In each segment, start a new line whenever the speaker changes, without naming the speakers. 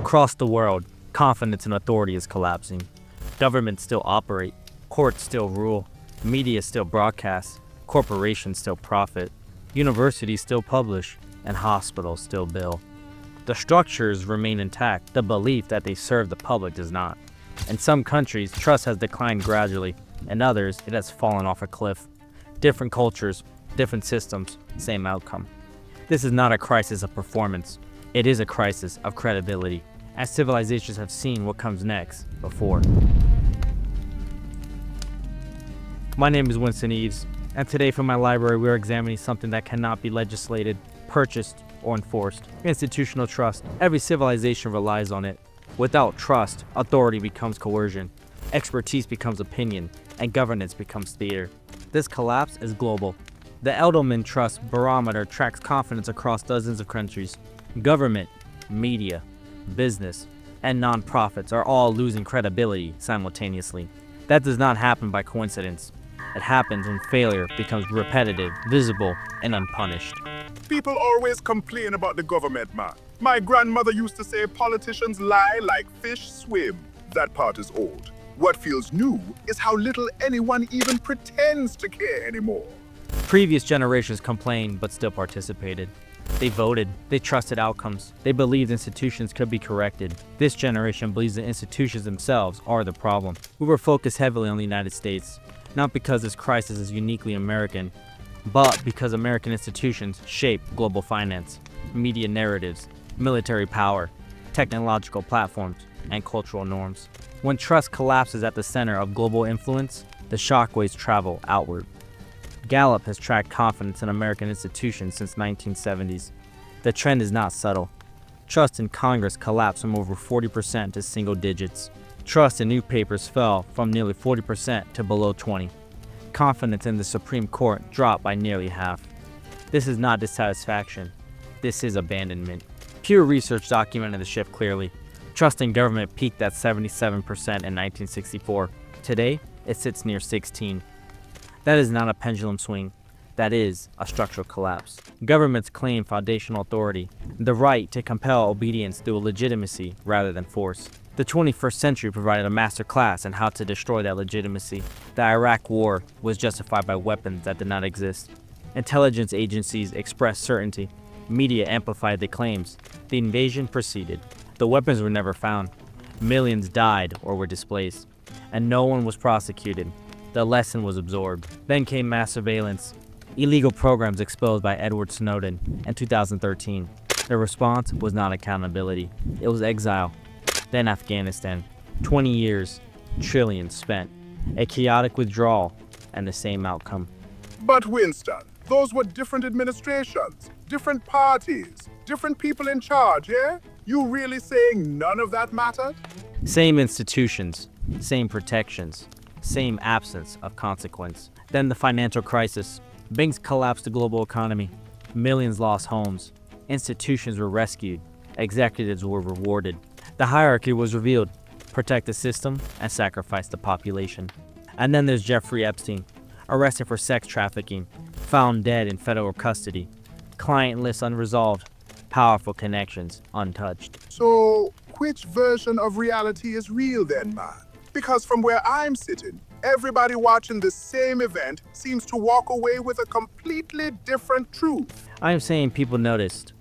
Across the world, confidence in authority is collapsing. Governments still operate, courts still rule, media still broadcast, corporations still profit, universities still publish, and hospitals still bill. The structures remain intact, the belief that they serve the public does not. In some countries, trust has declined gradually, in others, it has fallen off a cliff. Different cultures, different systems, same outcome. This is not a crisis of performance, it is a crisis of credibility, as civilizations have seen what comes next before. My name is Winston Eves, and today from my library we are examining something that cannot be legislated, purchased, or enforced. Institutional trust. Every civilization relies on it. Without trust, authority becomes coercion, expertise becomes opinion, and governance becomes theater. This collapse is global. The Edelman Trust Barometer tracks confidence across dozens of countries. Government, media, business, and nonprofits are all losing credibility simultaneously. That does not happen by coincidence. It happens when failure becomes repetitive, visible, and unpunished.
People always complain about the government, man. My grandmother used to say politicians lie like fish swim. That part is old. What feels new is how little anyone even pretends to care anymore.
Previous generations complained but still participated. They voted, they trusted outcomes, they believed institutions could be corrected. This generation believes the institutions themselves are the problem. We were focused heavily on the United States, not because this crisis is uniquely American, but because American institutions shape global finance, media narratives, military power, technological platforms, and cultural norms. When trust collapses at the center of global influence, the shockwaves travel outward. Gallup has tracked confidence in American institutions since 1970s. The trend is not subtle. Trust in Congress collapsed from over 40% to single digits. Trust in newspapers fell from nearly 40% to below 20%. Confidence in the Supreme Court dropped by nearly half. This is not dissatisfaction. This is abandonment. Pew Research documented the shift clearly. Trust in government peaked at 77% in 1964. Today, it sits near 16%. That is not a pendulum swing. That is a structural collapse. Governments claim foundational authority, the right to compel obedience through legitimacy rather than force. The 21st century provided a master class in how to destroy that legitimacy. The Iraq War was justified by weapons that did not exist. Intelligence agencies expressed certainty. Media amplified the claims. The invasion proceeded. The weapons were never found. Millions died or were displaced, and no one was prosecuted. The lesson was absorbed. Then came mass surveillance. Illegal programs exposed by Edward Snowden in 2013. The response was not accountability. It was exile. Then Afghanistan. 20 years, trillions spent. A chaotic withdrawal, and the same outcome.
But Winston, those were different administrations, different parties, different people in charge, yeah? You really saying none of that mattered?
Same institutions, same protections, same absence of consequence. Then the financial crisis. Banks collapsed the global economy. Millions lost homes. Institutions were rescued. Executives were rewarded. The hierarchy was revealed. Protect the system and sacrifice the population. And then there's Jeffrey Epstein, arrested for sex trafficking, found dead in federal custody. Client list unresolved. Powerful connections untouched.
So, which version of reality is real then, man? Because from where I'm sitting, everybody watching the same event seems to walk away with a completely different truth.
I am saying people noticed.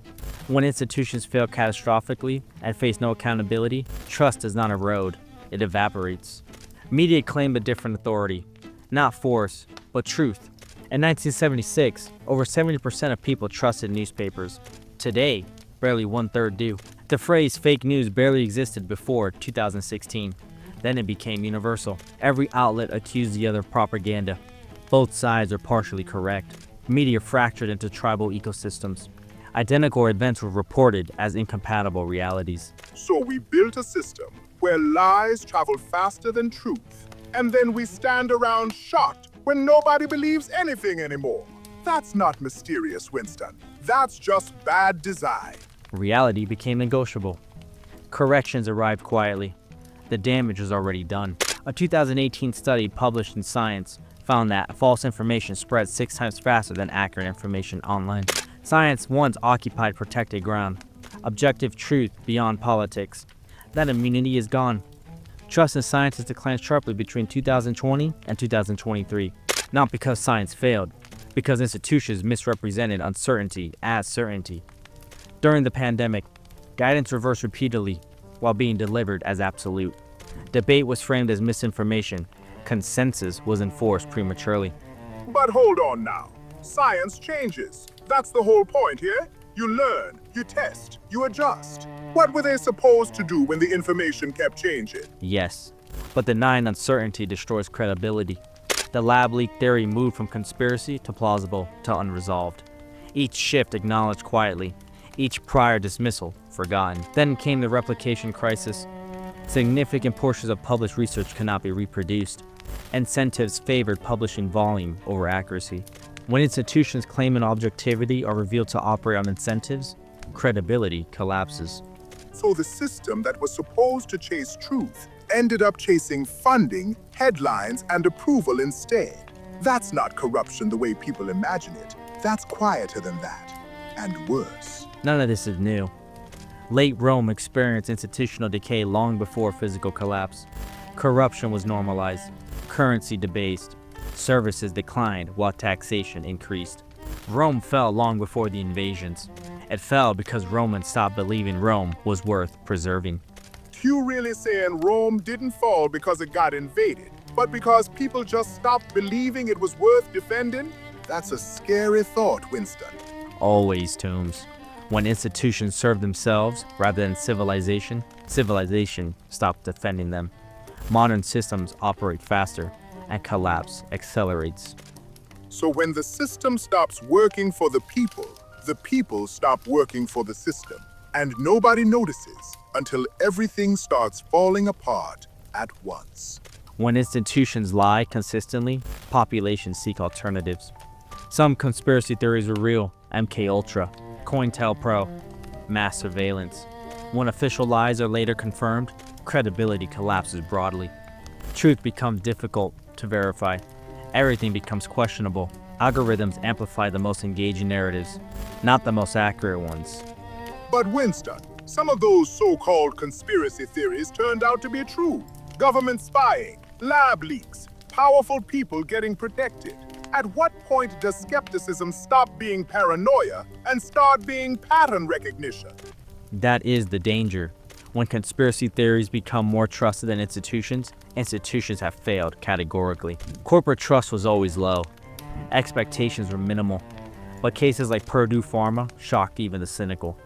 When institutions fail catastrophically and face no accountability, trust does not erode, it evaporates. Media claimed a different authority, not force, but truth. In 1976, over 70% of people trusted newspapers. Today, barely 1/3 do. The phrase fake news barely existed before 2016. Then it became universal. Every outlet accused the other of propaganda. Both sides are partially correct. Media fractured into tribal ecosystems. Identical events were reported as incompatible realities.
So we built a system where lies travel faster than truth, and then we stand around shocked when nobody believes anything anymore. That's not mysterious, Winston. That's just bad design.
Reality became negotiable. Corrections arrived quietly. The damage was already done. A 2018 study published in Science found that false information spreads 6 times faster than accurate information online. Science once occupied protected ground. objective truth beyond politics. That immunity is gone. Trust in science has declined sharply between 2020 and 2023, not because science failed, because institutions misrepresented uncertainty as certainty. During the pandemic, guidance reversed repeatedly while being delivered as absolute. Debate was framed as misinformation. Consensus was enforced prematurely.
But hold on now. Science changes. That's the whole point here. You learn, you test, you adjust. What were they supposed to do when the information kept changing?
Yes, but denying uncertainty destroys credibility. The lab leak theory moved from conspiracy to plausible to unresolved. Each shift acknowledged quietly, each prior dismissal forgotten. Then came the replication crisis. Significant portions of published research cannot be reproduced. Incentives favored publishing volume over accuracy. When institutions claiming objectivity are revealed to operate on incentives, credibility collapses.
So the system that was supposed to chase truth ended up chasing funding, headlines, and approval instead. That's not corruption the way people imagine it. That's quieter than that, and worse.
None of this is new. Late Rome experienced institutional decay long before physical collapse. Corruption was normalized, currency debased, services declined while taxation increased. Rome fell long before the invasions. It fell because Romans stopped believing Rome was worth preserving.
You really saying Rome didn't fall because it got invaded, but because people just stopped believing it was worth defending? That's a scary thought, Winston.
Always, Tombs. When institutions serve themselves rather than civilization, civilization stops defending them. Modern systems operate faster, and collapse accelerates.
So when the system stops working for the people stop working for the system. And nobody notices until everything starts falling apart at once.
When institutions lie consistently, populations seek alternatives. Some conspiracy theories are real: MK Ultra, COINTELPRO, mass surveillance. When official lies are later confirmed, credibility collapses broadly. Truth becomes difficult to verify. Everything becomes questionable. Algorithms amplify the most engaging narratives, not the most accurate ones.
But Winston, some of those so-called conspiracy theories turned out to be true. Government spying, lab leaks, powerful people getting protected. At what point does skepticism stop being paranoia and start being pattern recognition?
That is the danger. When conspiracy theories become more trusted than institutions, institutions have failed categorically. Corporate trust was always low. Expectations were minimal. But cases like Purdue Pharma shocked even the cynical.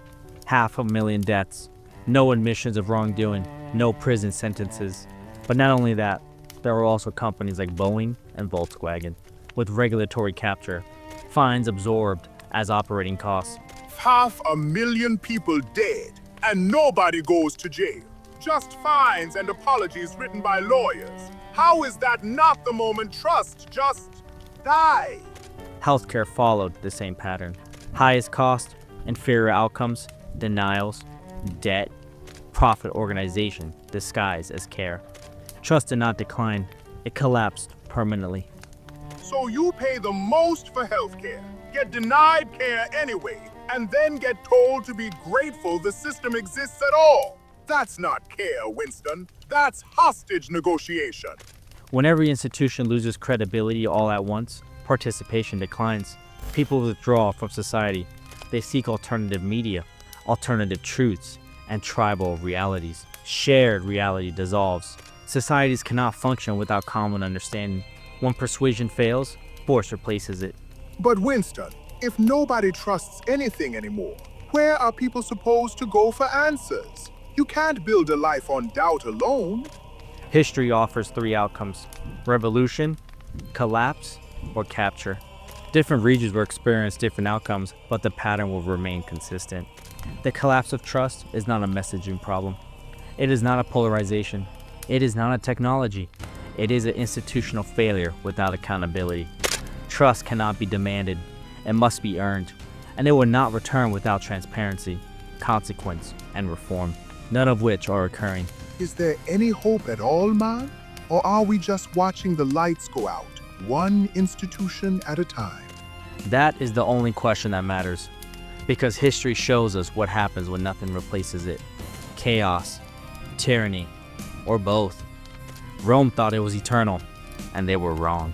500,000 deaths, no admissions of wrongdoing, no prison sentences. But not only that, there were also companies like Boeing and Volkswagen, with regulatory capture, fines absorbed as operating costs.
500,000 people dead, and nobody goes to jail. Just fines and apologies written by lawyers. How is that not the moment trust just die?
Healthcare followed the same pattern. Highest cost, inferior outcomes, denials, debt, profit organization disguised as care. Trust did not decline, it collapsed permanently.
So you pay the most for healthcare, get denied care anyway, and then get told to be grateful the system exists at all. That's not care, Winston. That's hostage negotiation.
When every institution loses credibility all at once, participation declines. People withdraw from society. They seek alternative media, alternative truths, and tribal realities. Shared reality dissolves. Societies cannot function without common understanding. When persuasion fails, force replaces it.
But Winston, if nobody trusts anything anymore, where are people supposed to go for answers? You can't build a life on doubt alone.
History offers three outcomes: revolution, collapse, or capture. Different regions will experience different outcomes, but the pattern will remain consistent. The collapse of trust is not a messaging problem. It is not a polarization. It is not a technology. It is an institutional failure without accountability. Trust cannot be demanded. It must be earned. And it will not return without transparency, consequence, and reform, none of which are occurring.
Is there any hope at all, man? Or are we just watching the lights go out, one institution at a time?
That is the only question that matters. Because history shows us what happens when nothing replaces it. Chaos, tyranny, or both. Rome thought it was eternal, and they were wrong.